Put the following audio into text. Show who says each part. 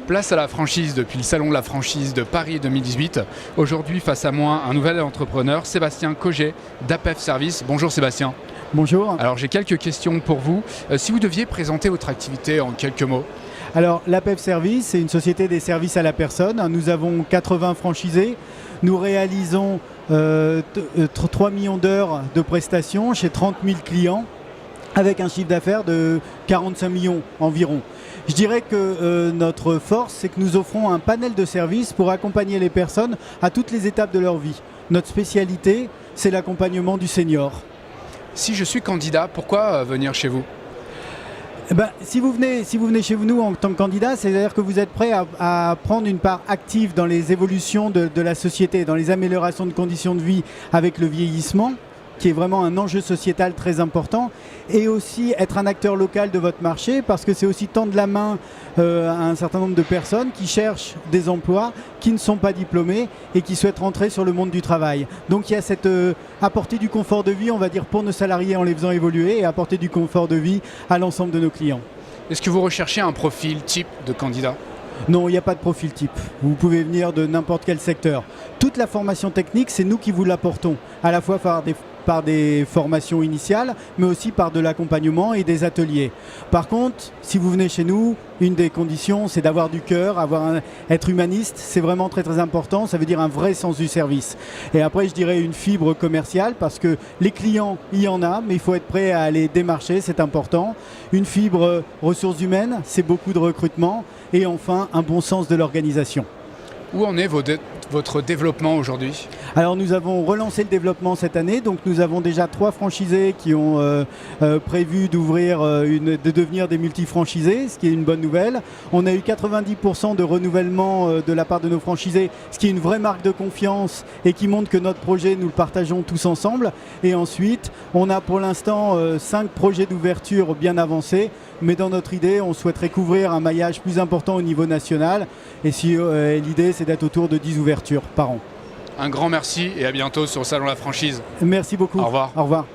Speaker 1: Place à la franchise depuis le Salon de la franchise de Paris 2018. Aujourd'hui, face à moi, un nouvel entrepreneur, Sébastien Cogé d'APEF Service. Bonjour Sébastien.
Speaker 2: Bonjour.
Speaker 1: Alors j'ai quelques questions pour vous. Si vous deviez présenter votre activité en quelques mots.
Speaker 2: Alors l'APEF Service, c'est une société des services à la personne. Nous avons 80 franchisés. Nous réalisons 3 millions d'heures de prestations chez 30 000 clients avec un chiffre d'affaires de 45 millions environ. Je dirais que notre force, c'est que nous offrons un panel de services pour accompagner les personnes à toutes les étapes de leur vie. Notre spécialité, c'est l'accompagnement du senior.
Speaker 1: Si je suis candidat, pourquoi venir chez vous ?
Speaker 2: Si vous venez chez nous en tant que candidat, c'est-à-dire que vous êtes prêt à prendre une part active dans les évolutions de la société, dans les améliorations de conditions de vie avec le vieillissement, qui est vraiment un enjeu sociétal très important, et aussi être un acteur local de votre marché, parce que c'est aussi tendre la main à un certain nombre de personnes qui cherchent des emplois, qui ne sont pas diplômés et qui souhaitent rentrer sur le monde du travail. Donc il y a cette apporter du confort de vie, on va dire, pour nos salariés en les faisant évoluer, et apporter du confort de vie à l'ensemble de nos clients.
Speaker 1: Est-ce que vous recherchez un profil type de candidat ?
Speaker 2: Non, il n'y a pas de profil type. Vous pouvez venir de n'importe quel secteur. Toute la formation technique, c'est nous qui vous l'apportons, à la fois par des formations initiales, mais aussi par de l'accompagnement et des ateliers. Par contre, si vous venez chez nous, une des conditions, c'est d'avoir du cœur, être humaniste, c'est vraiment très très important, ça veut dire un vrai sens du service. Et après, je dirais une fibre commerciale, parce que les clients, il y en a, mais il faut être prêt à les démarcher, c'est important. Une fibre ressources humaines, c'est beaucoup de recrutement. Et enfin, un bon sens de l'organisation.
Speaker 1: Où en est votre développement aujourd'hui ?
Speaker 2: Alors nous avons relancé le développement cette année, donc nous avons déjà 3 franchisés qui ont prévu de devenir des multifranchisés, ce qui est une bonne nouvelle. On a eu 90% de renouvellement de la part de nos franchisés, ce qui est une vraie marque de confiance et qui montre que notre projet, nous le partageons tous ensemble. Et ensuite, on a pour l'instant 5 projets d'ouverture bien avancés, mais dans notre idée, on souhaiterait couvrir un maillage plus important au niveau national. Et l'idée, c'est d'être autour de 10 ouvertures par an.
Speaker 1: Un grand merci et à bientôt sur le Salon de la franchise.
Speaker 2: Merci beaucoup.
Speaker 1: Au revoir.
Speaker 2: Au revoir.